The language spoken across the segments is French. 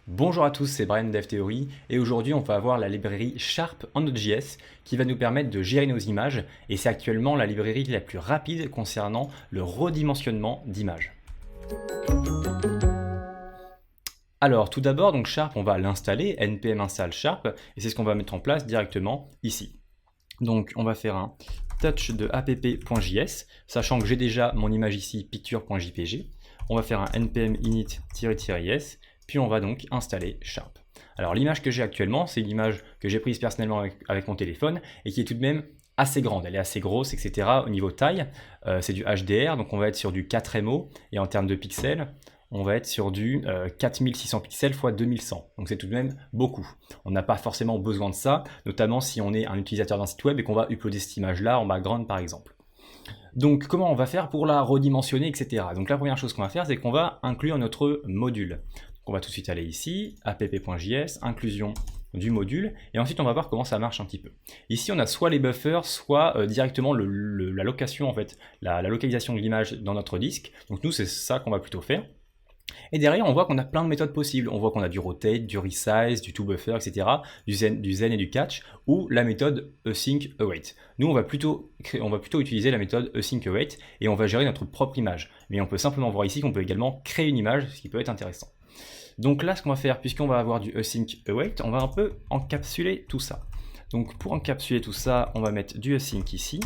Bonjour à tous, c'est Brian DevTheory et aujourd'hui on va avoir la librairie Sharp en Node.js qui va nous permettre de gérer nos images et c'est actuellement la librairie la plus rapide concernant le redimensionnement d'images. Alors tout d'abord, donc Sharp, on va l'installer, npm install Sharp et c'est ce qu'on va mettre en place directement ici. Donc on va faire un touch de app.js, sachant que j'ai déjà mon image ici picture.jpg. On va faire un npm init-s, puis on va donc installer Sharp. Alors l'image que j'ai actuellement, c'est une image que j'ai prise personnellement avec mon téléphone et qui est tout de même assez grande, elle est assez grosse, etc. Au niveau taille, c'est du HDR, donc on va être sur du 4MO, et en termes de pixels, on va être sur du 4600 pixels x 2100, donc c'est tout de même beaucoup. On n'a pas forcément besoin de ça, notamment si on est un utilisateur d'un site web et qu'on va uploader cette image-là en background par exemple. Donc comment on va faire pour la redimensionner, etc. Donc la première chose qu'on va faire, c'est qu'on va inclure notre module. Donc on va tout de suite aller ici, app.js, inclusion du module, et ensuite on va voir comment ça marche un petit peu. Ici on a soit les buffers, soit directement la location en fait, la localisation de l'image dans notre disque. Donc nous c'est ça qu'on va plutôt faire. Et derrière, on voit qu'on a plein de méthodes possibles. On voit qu'on a du rotate, du resize, du toBuffer, etc., du zen et du catch, ou la méthode async await. Nous, on va plutôt utiliser la méthode async await et on va gérer notre propre image. Mais on peut simplement voir ici qu'on peut également créer une image, ce qui peut être intéressant. Donc là, ce qu'on va faire, puisqu'on va avoir du async await, on va un peu encapsuler tout ça. Donc pour encapsuler tout ça, on va mettre du async ici,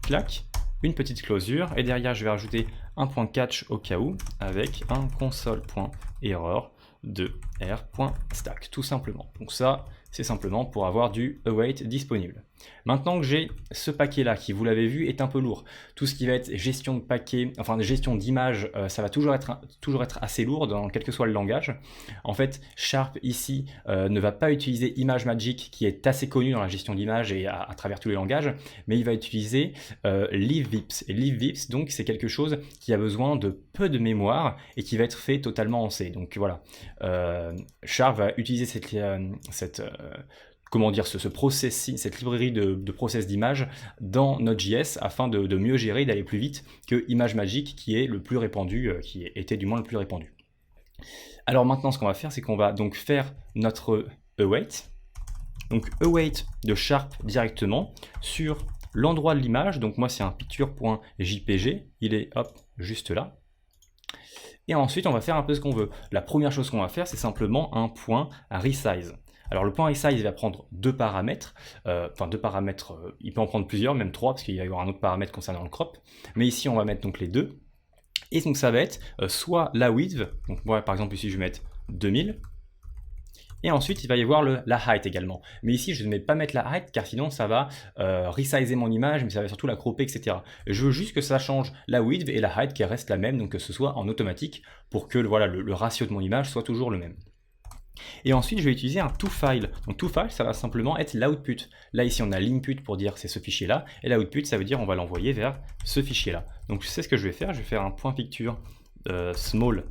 clac, une petite closure, et derrière je vais rajouter un point catch au cas où, avec un console.error de r.stack, tout simplement. Donc ça, c'est simplement pour avoir du await disponible. Maintenant que j'ai ce paquet-là, qui vous l'avez vu, est un peu lourd. Tout ce qui va être gestion de paquets, enfin gestion d'images, ça va toujours être assez lourd, dans quel que soit le langage. En fait, Sharp ici ne va pas utiliser ImageMagick, qui est assez connu dans la gestion d'images et à travers tous les langages, mais il va utiliser libvips. Et libvips, donc, c'est quelque chose qui a besoin de peu de mémoire et qui va être fait totalement en C. Donc voilà, Sharp va utiliser cette librairie de process d'image dans Node.js afin de mieux gérer, d'aller plus vite que ImageMagick qui est le plus répandu, qui était du moins le plus répandu. Alors maintenant, ce qu'on va faire, c'est qu'on va donc faire notre await. Donc await de Sharp directement sur l'endroit de l'image. Donc moi, c'est un picture.jpg. Il est hop juste là. Et ensuite, on va faire un peu ce qu'on veut. La première chose qu'on va faire, c'est simplement un point à resize. Alors le point resize va prendre deux paramètres, il peut en prendre plusieurs, même trois, parce qu'il va y avoir un autre paramètre concernant le crop. Mais ici, on va mettre donc les deux. Et donc ça va être soit la width, donc moi par exemple ici je vais mettre 2000, et ensuite il va y avoir la height également. Mais ici je ne vais pas mettre la height car sinon ça va resizer mon image, mais ça va surtout la cropper, etc. Je veux juste que ça change la width et la height qui reste la même, donc que ce soit en automatique pour que voilà, le ratio de mon image soit toujours le même. Et ensuite, je vais utiliser un toFile. Donc toFile, ça va simplement être l'output. Là, ici, on a l'input pour dire c'est ce fichier-là, et l'output, ça veut dire on va l'envoyer vers ce fichier-là. Donc c'est ce que je vais faire. Je vais faire un point picture small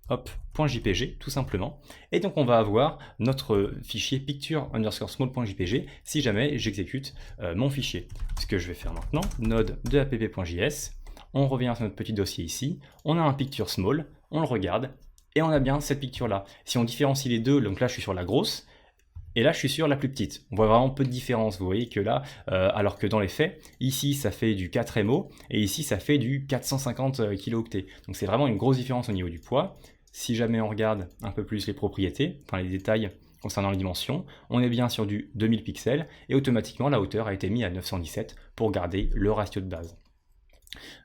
.jpg tout simplement. Et donc on va avoir notre fichier picture underscore small.jpg si jamais j'exécute mon fichier. Ce que je vais faire maintenant, node de app.js, on revient sur notre petit dossier ici, on a un picture small, on le regarde, et on a bien cette picture là. Si on différencie les deux, donc là je suis sur la grosse, et là je suis sur la plus petite. On voit vraiment peu de différence, vous voyez que là, alors que dans les faits, ici ça fait du 4MO, et ici ça fait du 450 kilooctets. Donc c'est vraiment une grosse différence au niveau du poids. Si jamais on regarde un peu plus les propriétés, enfin les détails concernant les dimensions, on est bien sur du 2000 pixels, et automatiquement la hauteur a été mise à 917 pour garder le ratio de base.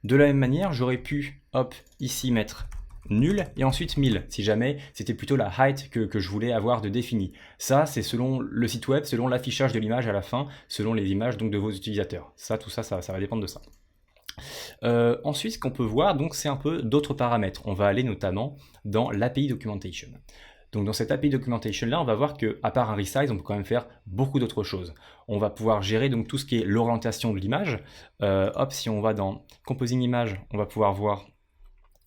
De la même manière, j'aurais pu, hop, ici mettre nul et ensuite 1000 si jamais c'était plutôt la height que je voulais avoir de défini. Ça c'est selon le site web, selon l'affichage de l'image à la fin, selon les images donc de vos utilisateurs. Tout ça va dépendre de ça. Ensuite ce qu'on peut voir donc c'est un peu d'autres paramètres. On va aller notamment dans l'API documentation. Donc dans cette API documentation là, on va voir que à part un resize, on peut quand même faire beaucoup d'autres choses. On va pouvoir gérer donc tout ce qui est l'orientation de l'image. Si on va dans Composing Image, on va pouvoir voir.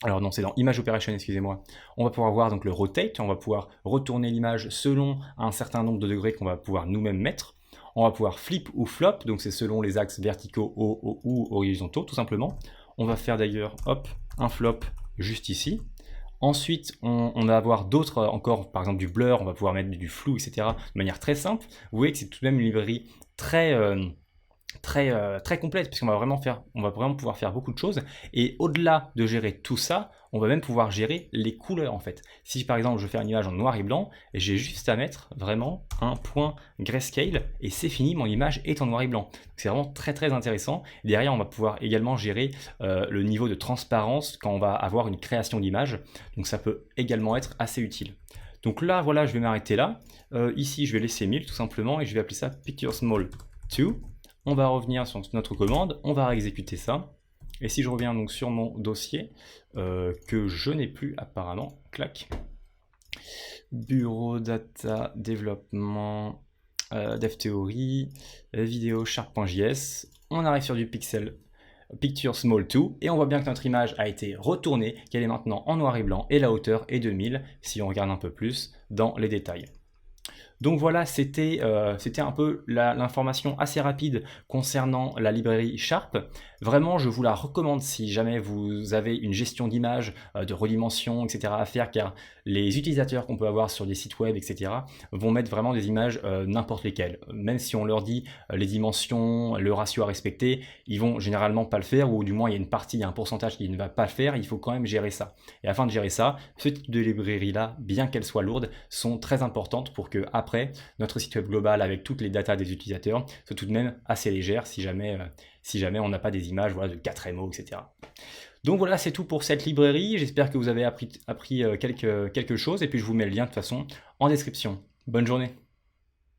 Alors non, c'est dans Image Operation, excusez-moi. On va pouvoir voir donc le rotate, on va pouvoir retourner l'image selon un certain nombre de degrés qu'on va pouvoir nous-mêmes mettre. On va pouvoir flip ou flop, donc c'est selon les axes verticaux ou horizontaux, tout simplement. On va faire d'ailleurs, hop, un flop juste ici. Ensuite, on va avoir d'autres, encore par exemple du blur, on va pouvoir mettre du flou, etc. de manière très simple. Vous voyez que c'est tout de même une librairie très complète, puisqu'on va on va vraiment pouvoir faire beaucoup de choses. Et au-delà de gérer tout ça, on va même pouvoir gérer les couleurs en fait. Si par exemple je fais une image en noir et blanc, j'ai juste à mettre vraiment un point grayscale et c'est fini, mon image est en noir et blanc. C'est vraiment très intéressant. Derrière, on va pouvoir également gérer le niveau de transparence quand on va avoir une création d'image. Donc ça peut également être assez utile. Donc là, voilà, je vais m'arrêter là. Ici, je vais laisser 1000 tout simplement et je vais appeler ça Picture Small 2. On va revenir sur notre commande, on va exécuter ça. Et si je reviens donc sur mon dossier, que je n'ai plus apparemment, clac, bureau, data, développement, dev theory, vidéo, sharp.js, on arrive sur du Picture Small 2, et on voit bien que notre image a été retournée, qu'elle est maintenant en noir et blanc, et la hauteur est de 1000, si on regarde un peu plus dans les détails. Donc voilà, c'était un peu l'information assez rapide concernant la librairie Sharp. Vraiment, je vous la recommande si jamais vous avez une gestion d'image, de redimension, etc. à faire, car les utilisateurs qu'on peut avoir sur des sites web, etc. vont mettre vraiment des images n'importe lesquelles. Même si on leur dit les dimensions, le ratio à respecter, ils vont généralement pas le faire, ou du moins il y a une partie, il y a un pourcentage qui ne va pas le faire, il faut quand même gérer ça. Et afin de gérer ça, ce type de librairie-là, bien qu'elles soient lourdes, sont très importantes pour que après, notre site web global avec toutes les datas des utilisateurs soit tout de même assez légère si jamais on n'a pas des images voilà, de 4 MO, etc. Donc voilà, c'est tout pour cette librairie. J'espère que vous avez appris quelque chose et puis je vous mets le lien de toute façon en description. Bonne journée.